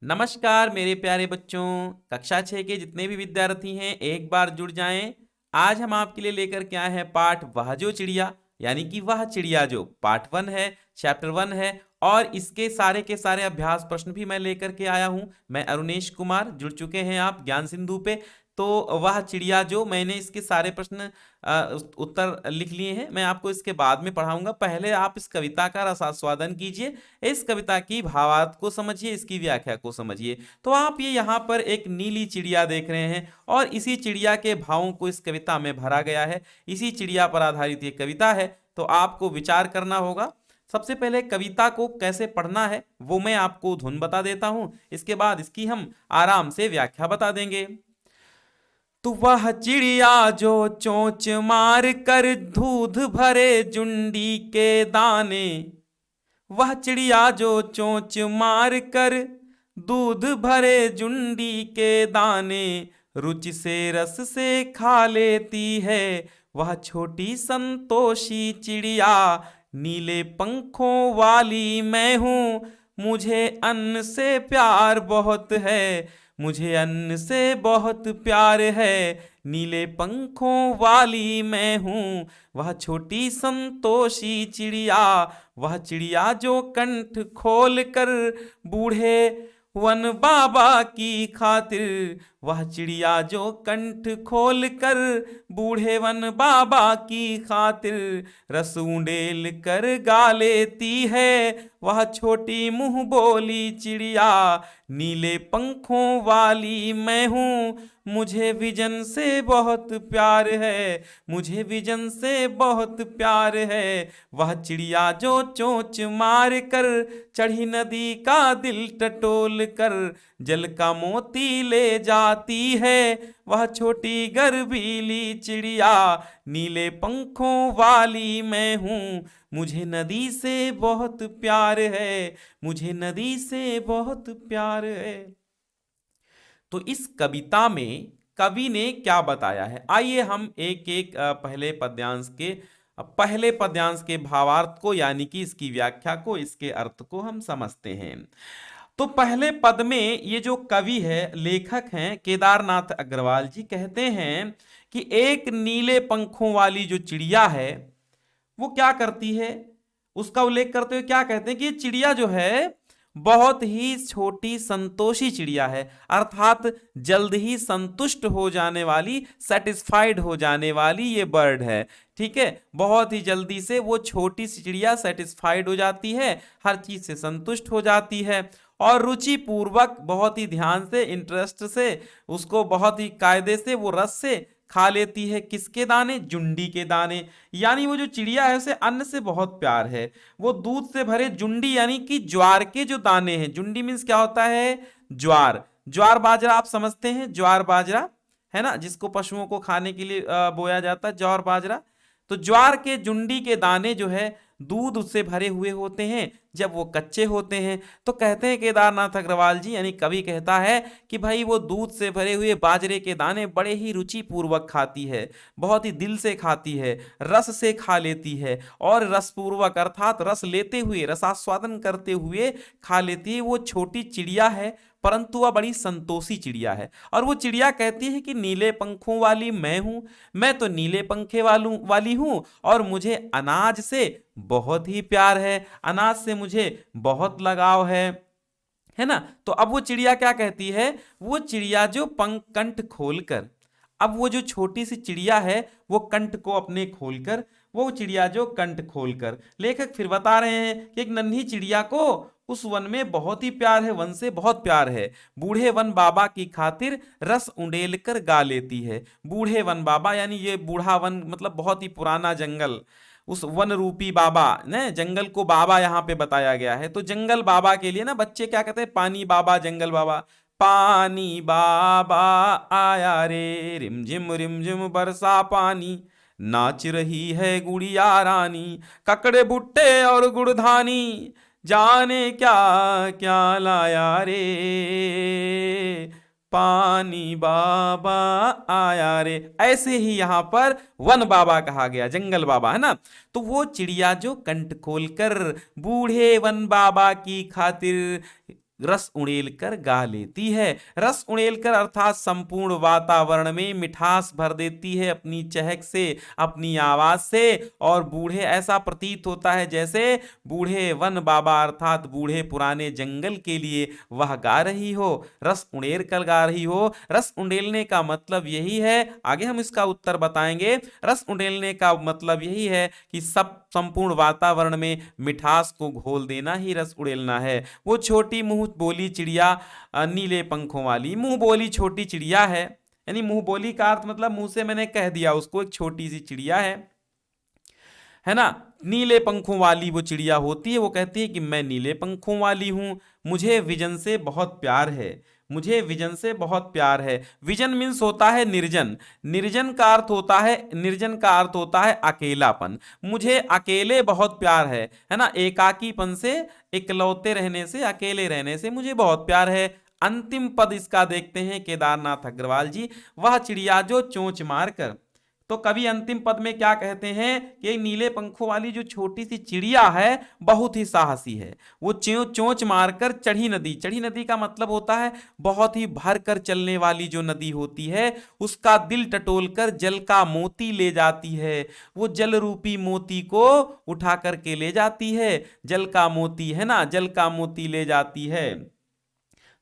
नमस्कार मेरे प्यारे बच्चों। कक्षा 6 के जितने भी विद्यार्थी हैं एक बार जुड़ जाएं। आज हम आपके लिए लेकर के आए हैं पाठ वह जो चिड़िया, यानी कि वह चिड़िया जो पार्ट 1 है, चैप्टर 1 है। और इसके सारे के सारे अभ्यास प्रश्न भी मैं लेकर के आया हूं। मैं अरुणेश कुमार, जुड़ चुके हैं आप ज्ञान सिंधु पे। तो वह चिड़िया जो, मैंने इसके सारे प्रश्न उत्तर लिख लिए हैं। मैं आपको इसके बाद में पढ़ाऊंगा। पहले आप इस कविता का रसास्वादन कीजिए, इस कविता की भावार्थ को समझिए, इसकी व्याख्या को समझिए। तो आप ये यहाँ पर एक नीली चिड़िया देख रहे हैं और इसी चिड़िया के भावों को इस कविता में भरा गया है। इसी चिड़िया पर आधारित ये कविता है। तो आपको विचार करना होगा। सबसे पहले कविता को कैसे पढ़ना है वो मैं आपको धुन बता देता हूं, इसके बाद इसकी हम आराम से व्याख्या बता देंगे। तो वह चिड़िया जो चोंच मार कर दूध भरे जुंडी के दाने, वह चिड़िया जो चोंच मार कर दूध भरे जुंडी के दाने, रुचि से रस से खा लेती है वह छोटी संतोषी चिड़िया। नीले पंखों वाली मैं हूँ, मुझे अन्न से प्यार बहुत है, मुझे अन्न से बहुत प्यार है। नीले पंखों वाली मैं हूँ, वह छोटी संतोषी चिड़िया। वह चिड़िया जो कंठ खोल कर बूढ़े वन बाबा की खातिर, वह चिड़िया जो कंठ खोल कर बूढ़े वन बाबा की खातिर, रस उंडेल कर गा लेती है वह छोटी मुंह बोली चिड़िया। नीले पंखों वाली मैं हूँ, मुझे विजन से बहुत प्यार है, मुझे विजन से बहुत प्यार है। वह चिड़िया जो चोंच मार कर चढ़ी नदी का दिल टटोल कर, जल का मोती ले जाती है वह छोटी गर्वीली चिड़िया। नीले पंखों वाली मैं हूँ, मुझे नदी से बहुत प्यार है, मुझे नदी से बहुत प्यार है। तो इस कविता में कवि ने क्या बताया है, आइए हम एक एक पहले पद्यांश के भावार्थ को, यानी कि इसकी व्याख्या को, इसके अर्थ को हम समझते हैं। तो पहले पद में ये जो कवि है, लेखक हैं केदारनाथ अग्रवाल जी, कहते हैं कि एक नीले पंखों वाली जो चिड़िया है वो क्या करती है, उसका उल्लेख करते हुए क्या कहते हैं कि ये चिड़िया जो है बहुत ही छोटी संतोषी चिड़िया है, अर्थात जल्द ही संतुष्ट हो जाने वाली, सेटिस्फाइड हो जाने वाली ये बर्ड है। ठीक है, बहुत ही जल्दी से वो छोटी सी चिड़िया सेटिस्फाइड हो जाती है, हर चीज से संतुष्ट हो जाती है और रुचि पूर्वक, बहुत ही ध्यान से, इंटरेस्ट से, उसको बहुत ही कायदे से वो रस से खा लेती है। किसके दाने? जुंडी के दाने। यानी वो जो चिड़िया है उसे अन्न से बहुत प्यार है। वो दूध से भरे जुंडी, यानी कि ज्वार के जो दाने हैं, जुंडी मीन्स क्या होता है? ज्वार। ज्वार बाजरा आप समझते हैं, ज्वार बाजरा है ना, जिसको पशुओं को खाने के लिए बोया जाता है, ज्वार बाजरा। तो ज्वार के जुंडी के दाने जो है दूध उससे भरे हुए होते हैं जब वो कच्चे होते हैं। तो कहते हैं केदारनाथ अग्रवाल जी, यानी कवि कहता है कि भाई वो दूध से भरे हुए बाजरे के दाने बड़े ही रुचि पूर्वक खाती है, बहुत ही दिल से खाती है, रस से खा लेती है और रस पूर्वक अर्थात रस लेते हुए, रसास्वादन करते हुए खा लेती है। वो छोटी चिड़िया है परंतु वह बड़ी संतोषी चिड़िया है। और वो चिड़िया कहती है कि नीले पंखों वाली मैं हूं, मैं तो नीले पंखे वाली हूं और मुझे अनाज से बहुत ही प्यार है, अनाज से मुझे बहुत लगाव है ना। तो अब वो चिड़िया क्या कहती है? वो चिड़िया जो पंख कंठ खोलकर, अब वो जो छोटी सी चिड़िया है वो कंठ को अपने खोलकर, वो चिड़िया जो कंठ खोलकर, लेखक फिर बता रहे हैं कि एक नन्ही चिड़िया को उस वन में बहुत ही प्यार है, वन से बहुत प्यार है। बूढ़े वन बाबा की खातिर रस उंडेल कर गा लेती है। बूढ़े वन बाबा यानी ये बूढ़ा वन, मतलब बहुत ही पुराना जंगल, उस वन रूपी बाबा ने, जंगल को बाबा यहाँ पे बताया गया है। तो जंगल बाबा के लिए ना बच्चे क्या कहते हैं? पानी बाबा, जंगल बाबा। पानी बाबा आया रे, रिम झिम बरसा पानी, नाच रही है गुड़िया रानी, ककड़े भुट्टे और गुड़धानी, जाने क्या क्या लाया रे, पानी बाबा आया रे। ऐसे ही यहां पर वन बाबा कहा गया, जंगल बाबा है ना। तो वो चिड़िया जो कंठ खोलकर बूढ़े वन बाबा की खातिर रस उड़ेल कर गा लेती है। रस उड़ेल कर अर्थात संपूर्ण वातावरण में मिठास भर देती है अपनी चहक से, अपनी आवाज से। और बूढ़े, ऐसा प्रतीत होता है जैसे बूढ़े वन बाबा अर्थात बूढ़े पुराने जंगल के लिए वह गा रही हो, रस उड़ेल कर गा रही हो। रस उड़ेलने का मतलब यही है, आगे हम इसका उत्तर बताएंगे। रस उड़ेलने का मतलब यही है कि सब संपूर्ण वातावरण में मिठास को घोल देना ही रस उड़ेलना है। वो छोटी मुंह बोली चिड़िया, नीले पंखों वाली मुंह बोली छोटी चिड़िया है, यानी मुंह बोली का अर्थ मतलब मुंह से मैंने कह दिया उसको, एक छोटी सी चिड़िया है ना। नीले पंखों वाली वो चिड़िया होती है, वो कहती है कि मैं नीले पंखों वाली हूं, मुझे विजन से बहुत प्यार है, मुझे विजन से बहुत प्यार है। विजन मीन्स होता है निर्जन, निर्जन का अर्थ होता है, निर्जन का अर्थ होता है अकेलापन। मुझे अकेले बहुत प्यार है ना, एकाकीपन से, इकलौते रहने से, अकेले रहने से मुझे बहुत प्यार है। अंतिम पद इसका देखते हैं केदारनाथ अग्रवाल जी, वह चिड़िया जो चोंच मारकर। तो कवि अंतिम पद में क्या कहते हैं कि नीले पंखों वाली जो छोटी सी चिड़िया है बहुत ही साहसी है, वो चोंच मारकर चढ़ी नदी, चढ़ी नदी का मतलब होता है बहुत ही भर कर चलने वाली जो नदी होती है, उसका दिल टटोल कर जल का मोती ले जाती है। वो जल रूपी मोती को उठा करके ले जाती है, जल का मोती है ना, जल का मोती ले जाती है।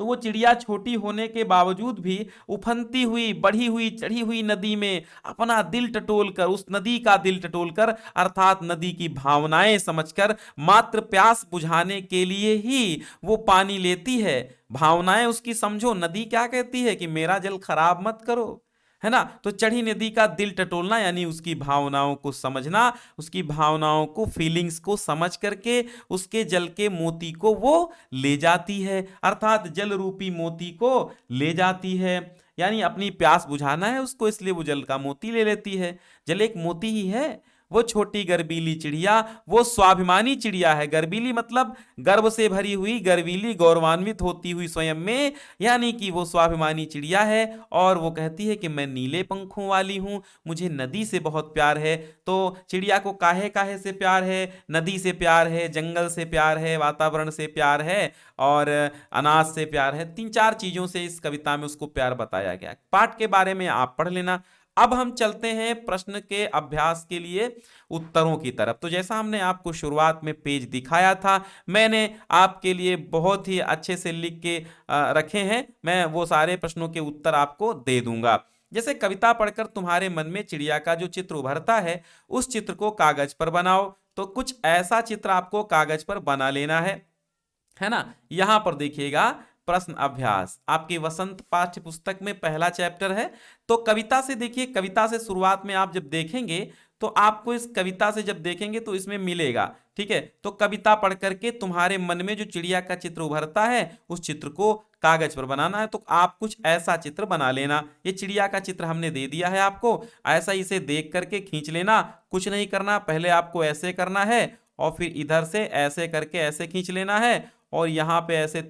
तो वो चिड़िया छोटी होने के बावजूद भी उफनती हुई, बढ़ी हुई, चढ़ी हुई नदी में अपना दिल टटोलकर, उस नदी का दिल टटोलकर अर्थात नदी की भावनाएं समझकर, मात्र प्यास बुझाने के लिए ही वो पानी लेती है। भावनाएं उसकी समझो, नदी क्या कहती है कि मेरा जल खराब मत करो, है ना। तो चढ़ी नदी का दिल टटोलना यानी उसकी भावनाओं को समझना, उसकी भावनाओं को, फीलिंग्स को समझ करके उसके जल के मोती को वो ले जाती है, अर्थात जल रूपी मोती को ले जाती है। यानी अपनी प्यास बुझाना है उसको, इसलिए वो जल का मोती ले लेती है। जल एक मोती ही है। वो छोटी गर्बीली चिड़िया, वो स्वाभिमानी चिड़िया है। गर्बीली मतलब गर्व से भरी हुई, गर्वीली गौरवान्वित होती हुई स्वयं में, यानी कि वो स्वाभिमानी चिड़िया है। और वो कहती है कि मैं नीले पंखों वाली हूं, मुझे नदी से बहुत प्यार है। तो चिड़िया को काहे काहे से प्यार है? नदी से प्यार है, जंगल से प्यार है, वातावरण से प्यार है और अनाज से प्यार है। 3-4 चीजों से इस कविता में उसको प्यार बताया गया। पाठ के बारे में आप पढ़ लेना। अब हम चलते हैं प्रश्न के अभ्यास के लिए उत्तरों की तरफ। तो जैसा हमने आपको शुरुआत में पेज दिखाया था, मैंने आपके लिए बहुत ही अच्छे से लिख के रखे हैं। मैं वो सारे प्रश्नों के उत्तर आपको दे दूंगा। जैसे कविता पढ़कर तुम्हारे मन में चिड़िया का जो चित्र उभरता है, उस चित्र को कागज पर बनाओ। तो कुछ ऐसा चित्र आपको कागज पर बना लेना है ना। यहां पर देखिएगा प्रश्न अभ्यास, आपकी वसंत पाठ्य पुस्तक में पहला चैप्टर है। तो कविता से देखिए, कविता से शुरुआत में आप जब देखेंगे तो आपको इस कविता से जब देखेंगे तो इसमें मिलेगा, ठीक है। तो कविता पढ़ करके तुम्हारे मन में जो चिड़िया का चित्र उभरता है उस चित्र को कागज पर बनाना है। तो आप कुछ ऐसा चित्र बना लेना। ये चिड़िया का चित्र हमने दे दिया है आपको, ऐसा इसे देख करके खींच लेना। कुछ नहीं करना, पहले आपको ऐसे करना है और फिर इधर से ऐसे करके ऐसे खींच लेना है और यहाँ पे ऐसे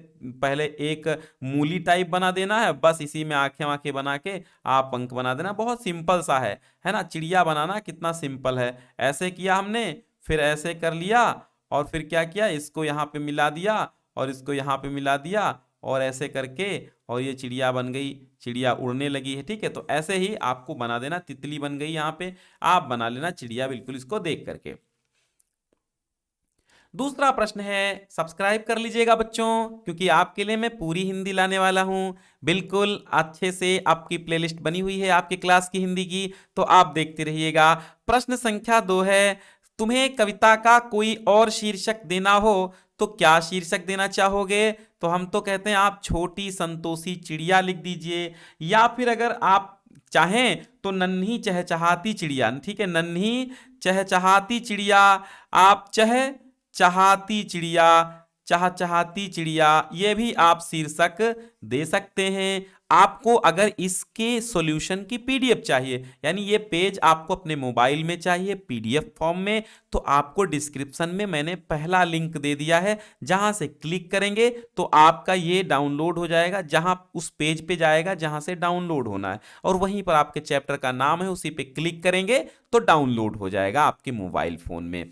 पहले एक मूली टाइप बना देना है। बस इसी में आंखें वाखें बना के आप पंख बना देना। बहुत सिंपल सा है ना। चिड़िया बनाना कितना सिंपल है। ऐसे किया हमने, फिर ऐसे कर लिया और फिर क्या किया, इसको यहाँ पे मिला दिया और इसको यहाँ पे मिला दिया और ऐसे करके, और ये चिड़िया बन गई, चिड़िया उड़ने लगी है, ठीक है। तो ऐसे ही आपको बना देना। तितली बन गई, यहाँ पे आप बना लेना चिड़िया, बिल्कुल इसको देख करके। दूसरा प्रश्न है, सब्सक्राइब कर लीजिएगा बच्चों, क्योंकि आपके लिए मैं पूरी हिंदी लाने वाला हूं। बिल्कुल अच्छे से आपकी प्लेलिस्ट बनी हुई है आपकी क्लास की हिंदी की, तो आप देखते रहिएगा। प्रश्न संख्या 2 है, तुम्हें कविता का कोई और शीर्षक देना हो तो क्या शीर्षक देना चाहोगे? तो हम तो कहते हैं आप छोटी संतोषी चिड़िया लिख दीजिए, या फिर अगर आप चाहें तो नन्ही चहचहाती चिड़िया, ठीक है, नन्ही चहचहाती चिड़िया। आप चहाती चिड़िया, चहचहाती चिड़िया, ये भी आप शीर्षक दे सकते हैं। आपको अगर इसके सॉल्यूशन की पीडीएफ चाहिए, यानी ये पेज आपको अपने मोबाइल में चाहिए पीडीएफ फॉर्म में, तो आपको डिस्क्रिप्शन में मैंने पहला लिंक दे दिया है, जहां से क्लिक करेंगे तो आपका ये डाउनलोड हो जाएगा, जहां उस पेज पे जाएगा जहां से डाउनलोड होना है, और वहीं पर आपके चैप्टर का नाम है, उसी पे क्लिक करेंगे तो डाउनलोड हो जाएगा आपके मोबाइल फोन में।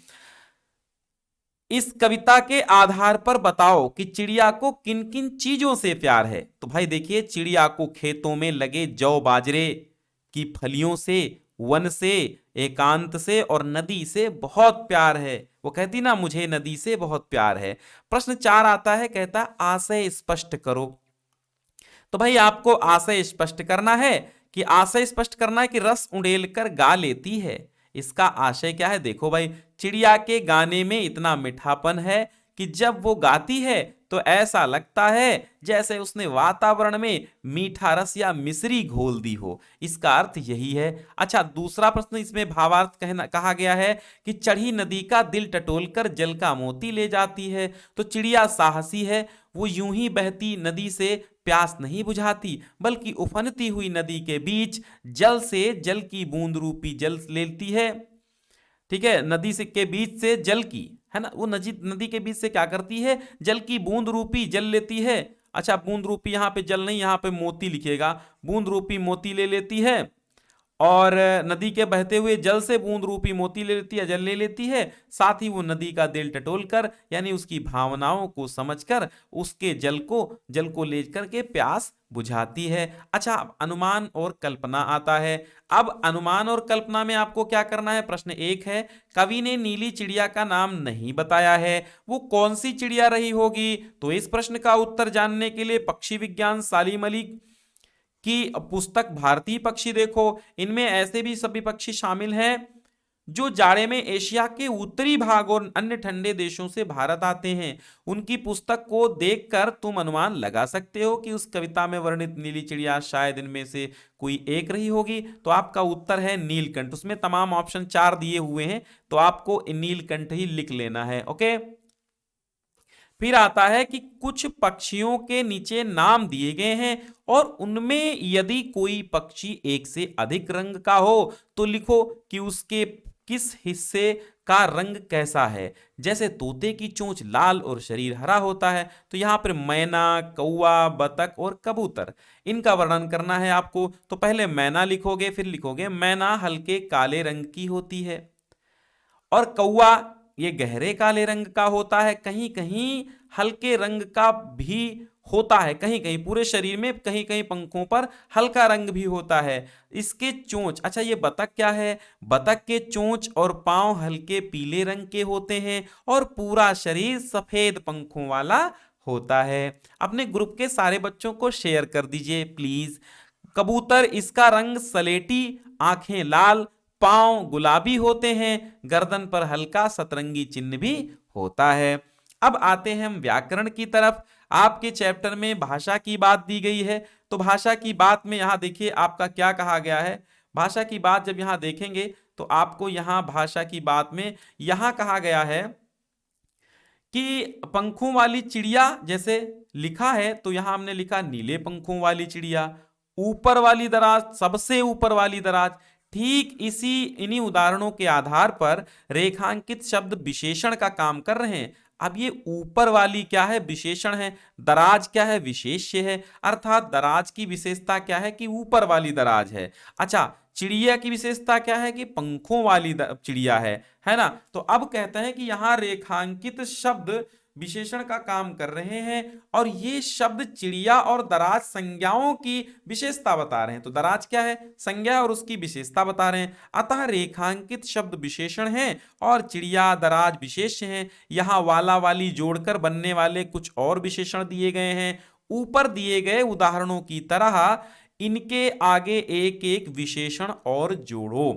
इस कविता के आधार पर बताओ कि चिड़िया को किन किन चीजों से प्यार है। तो भाई देखिए, चिड़िया को खेतों में लगे जौ बाजरे की फलियों से, वन से, एकांत से और नदी से बहुत प्यार है। वो कहती ना, मुझे नदी से बहुत प्यार है। प्रश्न 4 आता है, कहता आशय स्पष्ट करो। तो भाई आपको आशय स्पष्ट करना है कि आशय स्पष्ट करना है कि रस उड़ेल कर गा लेती है। इसका आशय क्या है? देखो भाई, चिड़िया के गाने में इतना मीठापन है कि जब वो गाती है तो ऐसा लगता है जैसे उसने वातावरण में मीठा रस या मिश्री घोल दी हो। इसका अर्थ यही है। अच्छा, दूसरा प्रश्न, इसमें भावार्थ कहा गया है कि चढ़ी नदी का दिल टटोल कर जल का मोती ले जाती है। तो चिड़िया साहसी है, वो यूं ही बहती नदी से प्यास नहीं बुझाती, बल्कि उफनती हुई नदी के बीच जल से जल की बूंद रूपी जल लेती है। ठीक है, नदी से के बीच से जल की, है ना, वो नदी के बीच से क्या करती है? जल की बूंद रूपी जल लेती है। अच्छा, बूंद रूपी यहां पे जल नहीं, यहां पे मोती लिखेगा। बूंद रूपी मोती ले लेती है और नदी के बहते हुए जल से बूंद रूपी मोती ले लेती है, जल ले लेती है। साथ ही वो नदी का दिल टटोल कर, यानी उसकी भावनाओं को समझकर उसके जल को ले करके प्यास बुझाती है। अच्छा, अनुमान और कल्पना आता है। अब अनुमान और कल्पना में आपको क्या करना है? प्रश्न 1 है, कवि ने नीली चिड़िया का नाम नहीं बताया है, वो कौन सी चिड़िया रही होगी? तो इस प्रश्न का उत्तर जानने के लिए पक्षी विज्ञान सालिम अली की पुस्तक भारतीय पक्षी देखो। इनमें ऐसे भी सभी पक्षी शामिल हैं जो जाड़े में एशिया के उत्तरी भाग और अन्य ठंडे देशों से भारत आते हैं। उनकी पुस्तक को देखकर तुम अनुमान लगा सकते हो कि उस कविता में वर्णित नीली चिड़िया शायद इनमें से कोई एक रही होगी। तो आपका उत्तर है नीलकंठ। उसमें तमाम ऑप्शन 4 दिए हुए हैं, तो आपको नीलकंठ ही लिख लेना है। ओके, फिर आता है कि कुछ पक्षियों के नीचे नाम दिए गए हैं और उनमें यदि कोई पक्षी एक से अधिक रंग का हो तो लिखो कि उसके किस हिस्से का रंग कैसा है। जैसे तोते की चोंच लाल और शरीर हरा होता है, तो यहां पर मैना, कौवा, बतख और कबूतर, इनका वर्णन करना है आपको। तो पहले मैना लिखोगे, फिर लिखोगे मैना हल्के काले रंग की होती है और कौवा ये गहरे काले रंग का होता है, कहीं कहीं हल्के रंग का भी होता है, कहीं कहीं पूरे शरीर में, कहीं कहीं पंखों पर हल्का रंग भी होता है। इसके चोंच, अच्छा ये बतख क्या है? बतख के चोंच और पांव हल्के पीले रंग के होते हैं और पूरा शरीर सफेद पंखों वाला होता है। अपने ग्रुप के सारे बच्चों को शेयर कर दीजिए प्लीज। कबूतर, इसका रंग सलेटी, आंखें लाल, पांव गुलाबी होते हैं, गर्दन पर हल्का सतरंगी चिन्ह भी होता है। अब आते हैं हम व्याकरण की तरफ। आपके चैप्टर में भाषा की बात दी गई है, तो भाषा की बात में यहां देखिए आपका क्या कहा गया है। भाषा की बात जब यहां देखेंगे तो आपको यहां भाषा की बात में यहां कहा गया है कि पंखों वाली चिड़िया जैसे लिखा है, तो यहां हमने लिखा नीले पंखों वाली चिड़िया। ऊपर वाली दराज, सबसे ऊपर वाली दराज, ठीक इन्हीं उदाहरणों के आधार पर रेखांकित शब्द विशेषण का काम कर रहे हैं। अब ये ऊपर वाली क्या है? विशेषण है। दराज क्या है? विशेष्य है। अर्थात दराज की विशेषता क्या है? कि ऊपर वाली दराज है। अच्छा, चिड़िया की विशेषता क्या है? कि पंखों वाली चिड़िया है ना। तो अब कहते हैं कि यहां रेखांकित शब्द विशेषण का काम कर रहे हैं और ये शब्द चिड़िया और दराज संज्ञाओं की विशेषता बता रहे हैं। तो दराज क्या है? संज्ञा, और उसकी विशेषता बता रहे हैं। अतः रेखांकित शब्द विशेषण हैं और चिड़िया दराज विशेष्य हैं। यहां वाला वाली जोड़कर बनने वाले कुछ और विशेषण दिए गए हैं। ऊपर दिए गए उदाहरणों की तरह इनके आगे एक एक विशेषण और जोड़ो।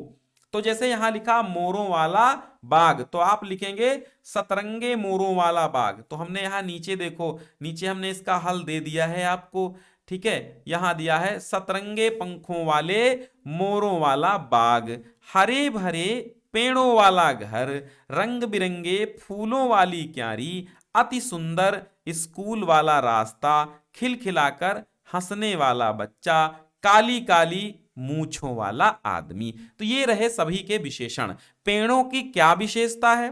तो जैसे यहां लिखा मोरों वाला बाग, तो आप लिखेंगे सतरंगे मोरों वाला बाग। तो हमने यहां नीचे देखो, नीचे हमने इसका हल दे दिया है आपको। ठीक है, यहां दिया है सतरंगे पंखों वाले मोरों वाला बाग, हरे भरे पेड़ों वाला घर, रंग बिरंगे फूलों वाली क्यारी, अति सुंदर स्कूल वाला रास्ता, खिलखिलाकर हंसने वाला बच्चा, काली काली मूंछों वाला आदमी। तो ये रहे सभी के विशेषण। पेड़ों की क्या विशेषता है?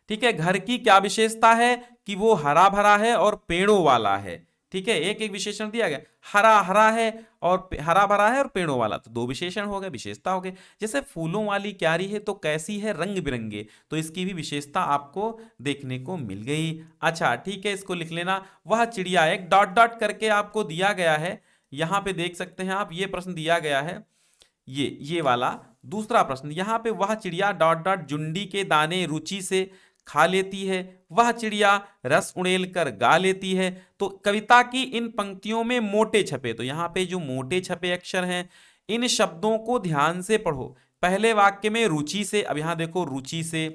ठीक है, घर की क्या विशेषता है? कि वो हरा भरा है और पेड़ों वाला है। ठीक है, एक एक विशेषण दिया गया। हरा हरा है और हरा भरा है और पेड़ों वाला, तो दो विशेषण हो गए, विशेषता हो गए। जैसे फूलों वाली क्यारी है तो कैसी है, रंग बिरंगे, तो इसकी भी विशेषता आपको देखने को मिल गई। अच्छा ठीक है, इसको लिख लेना। वह चिड़िया, एक डॉट डॉट करके आपको दिया गया है, यहां पे देख सकते हैं आप, ये प्रश्न दिया गया है, ये वाला दूसरा प्रश्न। यहां पे वह चिड़िया डॉट डॉट जुंडी के दाने रुचि से खा लेती है, वह चिड़िया रस उड़ेल कर गा लेती है। तो कविता की इन पंक्तियों में मोटे छपे, तो यहां पे जो मोटे छपे अक्षर हैं, इन शब्दों को ध्यान से पढ़ो। पहले वाक्य में रुचि से, अब यहां देखो रुचि से,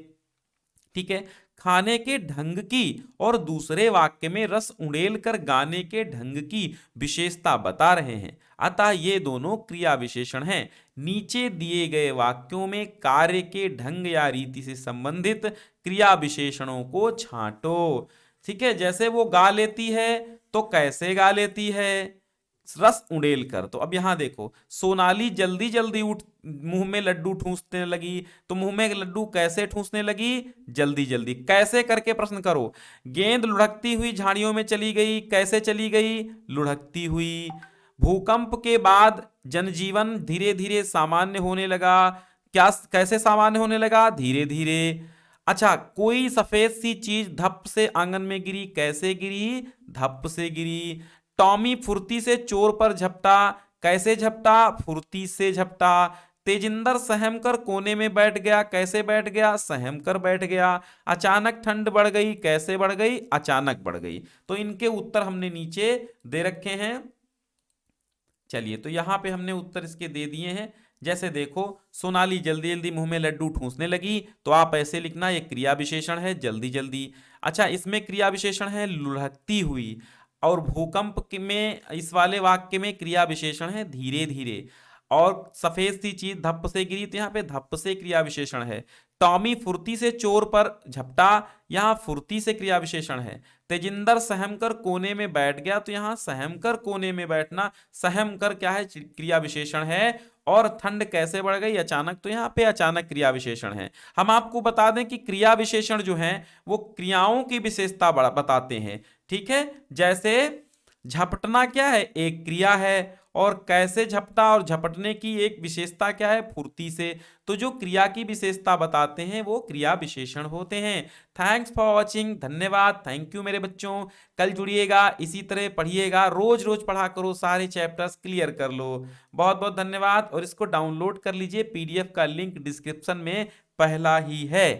ठीक है, खाने के ढंग की, और दूसरे वाक्य में रस उड़ेल कर गाने के ढंग की विशेषता बता रहे हैं। अतः ये दोनों क्रिया विशेषण हैं। नीचे दिए गए वाक्यों में कार्य के ढंग या रीति से संबंधित क्रिया विशेषणों को छांटो। ठीक है, जैसे वो गा लेती है तो कैसे गा लेती है, रस उड़ेल कर। तो अब यहां देखो, सोनाली जल्दी जल्दी उठ मुंह में लड्डू ठूंसने लगी, तो मुंह में लड्डू कैसे ठूंसने लगी, जल्दी जल्दी, कैसे करके प्रश्न करो। गेंद लुढ़कती हुई झाड़ियों में चली गई, कैसे चली गई, लुढ़कती हुई। भूकंप के बाद जनजीवन धीरे धीरे सामान्य होने लगा, क्या कैसे सामान्य होने लगा, धीरे धीरे। अच्छा, कोई सफेद सी चीज धप से आंगन में गिरी, कैसे गिरी, धप से गिरी। टॉमी फुर्ती से चोर पर झपटा, कैसे झपटा, फुर्ती से झपटा। तेजिंदर सहम कर कोने में बैठ गया, कैसे बैठ गया, सहम कर बैठ गया। अचानक ठंड बढ़ गई, कैसे बढ़ गई, अचानक बढ़ गई। तो इनके उत्तर हमने नीचे दे रखे हैं। चलिए, तो यहां पे हमने उत्तर इसके दे दिए हैं। जैसे देखो, सोनाली जल्दी जल्दी मुंह में लड्डू ठूंसने लगी, तो आप ऐसे लिखना, ये क्रिया विशेषण है, जल्दी जल्दी। अच्छा, इसमें क्रिया विशेषण है लुढ़कती हुई, और भूकंप में, इस वाले वाक्य में क्रिया विशेषण है धीरे धीरे। और सफेद सी चीज धप से गिरी, तो यहाँ पे धप से क्रिया विशेषण है। टॉमी फुर्ती से चोर पर झपटा, यहां फुर्ती से क्रिया विशेषण है। तेजिंदर सहम कर कोने में बैठ गया, तो यहां सहम कर कोने में बैठना, सहम कर क्या है, क्रिया विशेषण है। और ठंड कैसे बढ़ गई, अचानक, तो यहाँ पे अचानक क्रिया विशेषण है। हम आपको बता दें कि क्रिया विशेषण जो है वो क्रियाओं की विशेषता बताते हैं। ठीक है, जैसे झपटना क्या है, एक क्रिया है, और कैसे झपटा और झपटने की एक विशेषता क्या है, फुर्ती से। तो जो क्रिया की विशेषता बताते हैं वो क्रिया विशेषण होते हैं। थैंक्स फॉर वॉचिंग, धन्यवाद, थैंक यू मेरे बच्चों। कल जुड़िएगा, इसी तरह पढ़िएगा, रोज रोज पढ़ा करो, सारे चैप्टर्स क्लियर कर लो। बहुत बहुत धन्यवाद, और इसको डाउनलोड कर लीजिए, पीडीएफ का लिंक डिस्क्रिप्शन में पहला ही है।